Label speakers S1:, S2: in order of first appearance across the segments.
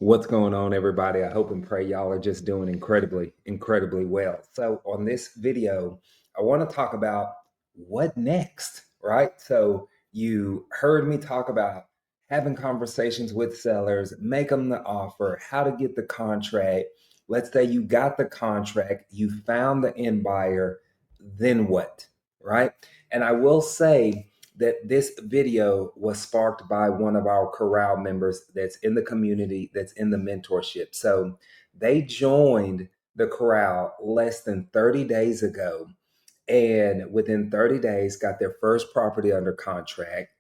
S1: What's going on, everybody? I hope and pray y'all are just doing incredibly well. So, on this video, I want to talk about what next, right? So, you heard me talk about having conversations with sellers, make them the offer, how to get the contract. Let's say you got the contract, you found the end buyer, then what, right? And I will say, that this video was sparked by one of our corral members that's in the community, that's in the mentorship. So they joined the corral less than 30 days ago, and within 30 days got their first property under contract,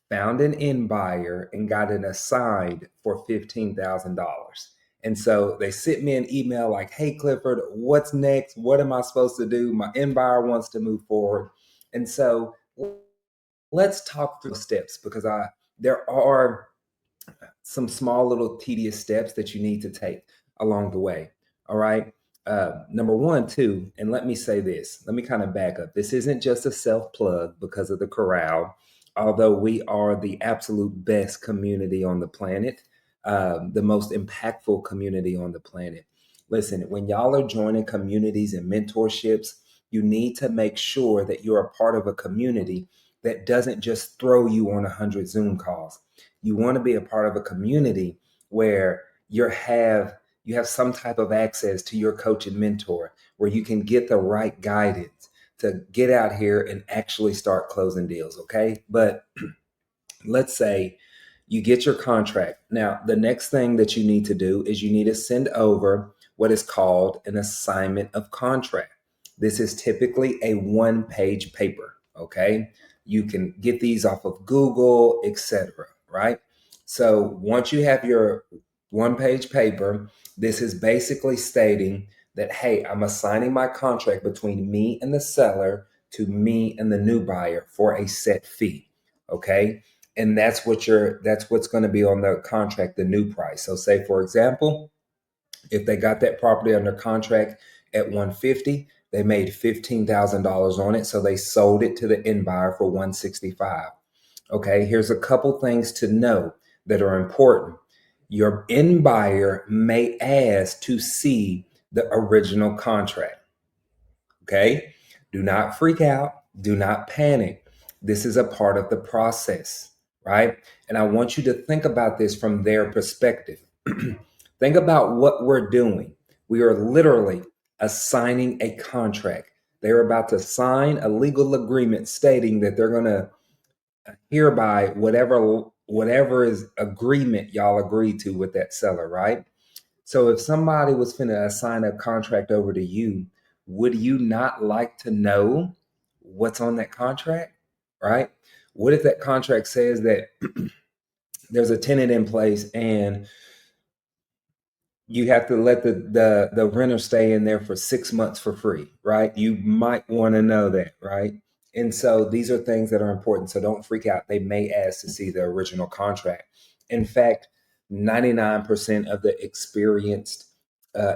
S1: found an end buyer, and got it assigned for $15,000. And so they sent me an email like, hey, Clifford, what's next? What am I supposed to do? My end buyer wants to move forward. And so let's talk through the steps, because there are some small little tedious steps that you need to take along the way. All right. Number one, too, and let me say this, let me kind of back up. This isn't just a self plug because of the corral, although we are the absolute best community on the planet, the most impactful community on the planet. Listen, when y'all are joining communities and mentorships, you need to make sure that you're a part of a community that doesn't just throw you on 100 Zoom calls. You want to be a part of a community where you have some type of access to your coach and mentor, where you can get the right guidance to get out here and actually start closing deals. Okay. But let's say you get your contract. Now, the next thing that you need to do is you need to send over what is called an assignment of contract. This is typically a one-page paper. Okay. You can get these off of Google, etc. Right. So once you have your one-page paper, this is basically stating that, hey, I'm assigning my contract between me and the seller to me and the new buyer for a set fee. Okay. And that's what's going to be on the contract, the new price. So say, for example, if they got that property under contract at 150, they made $15,000 on it, so they sold it to the end buyer for 165. Okay, here's a couple things to know that are important. Your end buyer may ask to see the original contract. Okay, do not freak out, do not panic. This is a part of the process, right? And I want you to think about this from their perspective. Think about what we're doing. We are literally assigning a contract. They're about to sign a legal agreement stating that they're going to hereby whatever is agreement y'all agreed to with that seller, right? So if somebody was finna assign a contract over to you, would you not like to know what's on that contract, right? What if that contract says that there's a tenant in place and you have to let the renter stay in there for 6 months for free, right? You might want to know that, right? And so these are things that are important. So don't freak out. They may ask to see the original contract. In fact, 99% of the experienced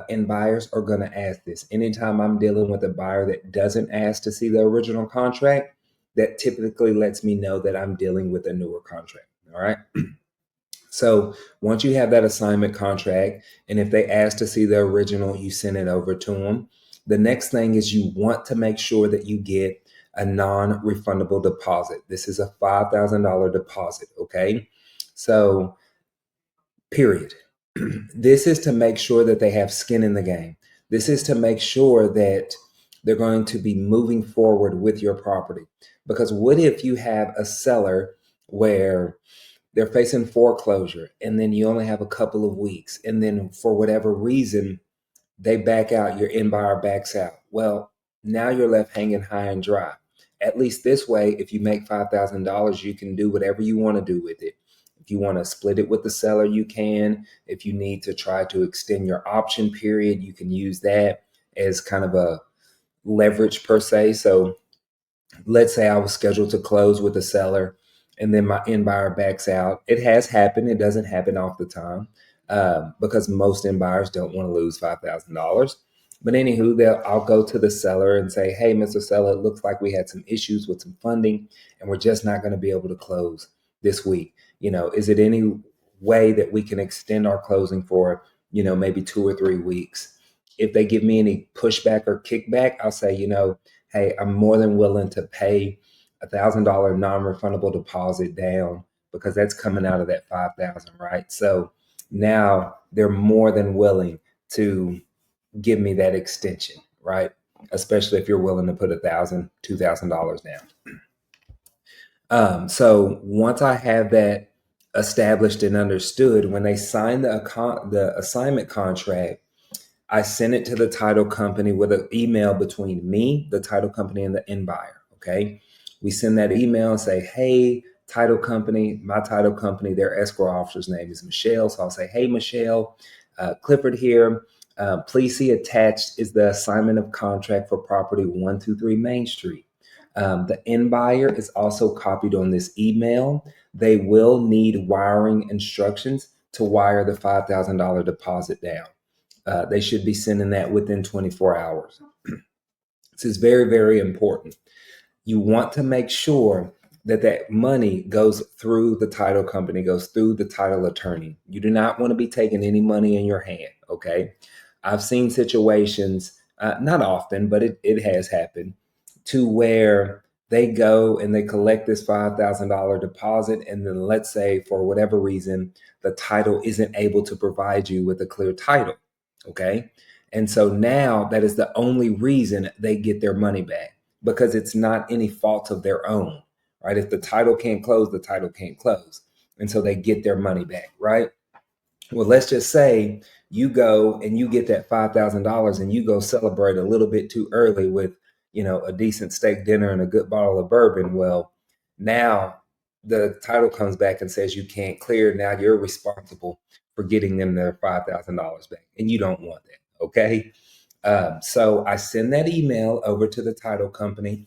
S1: end buyers are going to ask this. Anytime I'm dealing with a buyer that doesn't ask to see the original contract, that typically lets me know that I'm dealing with a newer contract. All right. So once you have that assignment contract, and if they ask to see the original, you send it over to them. The next thing is you want to make sure that you get a non-refundable deposit. This is a $5,000 deposit. Okay. So, period. This is to make sure that they have skin in the game. This is to make sure that they're going to be moving forward with your property. Because what if you have a seller where they're facing foreclosure and then you only have a couple of weeks, and then for whatever reason they back out, your end buyer backs out? Well, now you're left hanging high and dry. At least this way, if you make $5,000, you can do whatever you want to do with it. If you want to split it with the seller, you can. If you need to try to extend your option period, you can use that as kind of a leverage per se. So let's say I was scheduled to close with a seller and then my end buyer backs out. It has happened. It doesn't happen all the time, because most end buyers don't want to lose $5,000. But anywho, I'll go to the seller and say, hey, Mr. Seller, it looks like we had some issues with some funding and we're just not going to be able to close this week. Is it any way that we can extend our closing for, maybe 2 or 3 weeks. If they give me any pushback or kickback, I'll say, hey, I'm more than willing to pay $1,000 non-refundable deposit down because that's coming out of that 5,000, right? So now they're more than willing to give me that extension, right? Especially if you're willing to put $1,000, $2,000 down. So once I have that established and understood, when they sign the assignment contract, I send it to the title company with an email between me, the title company, and the end buyer. Okay. We send that email and say, hey, title company, my title company, their escrow officer's name is Michelle. So I'll say, hey, Michelle, Clifford here. Please see attached is the assignment of contract for property 123 Main Street. The end buyer is also copied on this email. They will need wiring instructions to wire the $5,000 deposit down. They should be sending that within 24 hours. This is very, very important. You want to make sure that that money goes through the title company, goes through the title attorney. You do not want to be taking any money in your hand, okay? I've seen situations, not often, but it has happened, to where they go and they collect this $5,000 deposit, and then let's say for whatever reason, the title isn't able to provide you with a clear title, okay? And so now that is the only reason they get their money back, because it's not any fault of their own, right? If the title can't close, the title can't close. And so they get their money back, right? Well, let's just say you go and you get that $5,000 and you go celebrate a little bit too early with, a decent steak dinner and a good bottle of bourbon. Well, now the title comes back and says you can't clear. Now you're responsible for getting them their $5,000 back, and you don't want that. Okay. So I send that email over to the title company.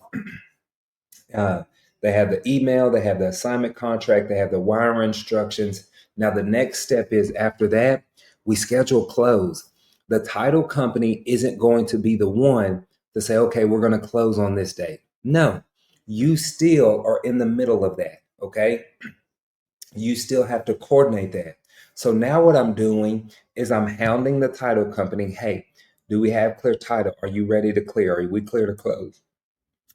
S1: They have the email, they have the assignment contract, they have the wire instructions. Now, the next step is after that, we schedule close. The title company isn't going to be the one to say, okay, we're going to close on this date. No, you still are in the middle of that. Okay. You still have to coordinate that. So now what I'm doing is I'm hounding the title company. Hey, do we have clear title? Are you ready to clear? Are we clear to close?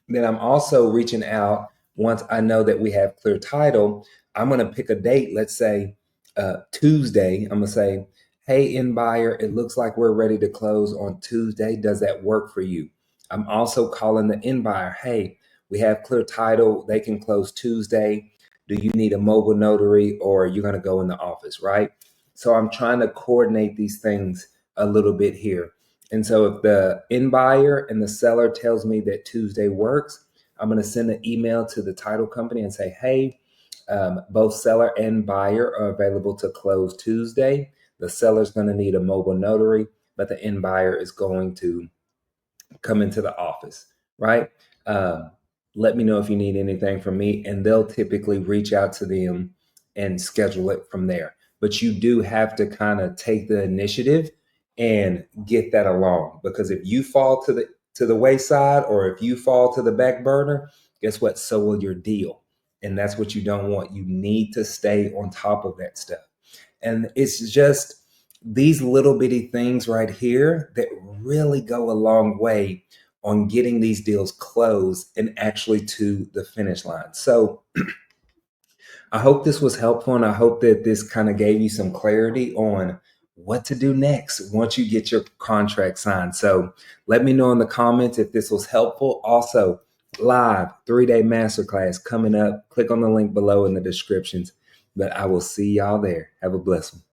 S1: Then I'm also reaching out once I know that we have clear title. I'm going to pick a date, let's say Tuesday. I'm going to say, hey, end buyer, it looks like we're ready to close on Tuesday. Does that work for you? I'm also calling the end buyer. Hey, we have clear title. They can close Tuesday. Do you need a mobile notary, or are you going to go in the office, right? So I'm trying to coordinate these things a little bit here. And so if the end buyer and the seller tells me that Tuesday works, I'm going to send an email to the title company and say, hey, both seller and buyer are available to close Tuesday. The seller's going to need a mobile notary, but the end buyer is going to come into the office, right? Let me know if you need anything from me, and they'll typically reach out to them and schedule it from there. But you do have to kind of take the initiative and get that along, because if you fall to the wayside, or if you fall to the back burner, guess what? So will your deal. And that's what you don't want. You need to stay on top of that stuff. And it's just these little bitty things right here that really go a long way on getting these deals closed and actually to the finish line. So I hope this was helpful, and I hope that this kind of gave you some clarity on what to do next once you get your contract signed. So let me know in the comments if this was helpful. Also, live 3-day masterclass coming up. Click on the link below in the descriptions. But I will see y'all there. Have a blessed one.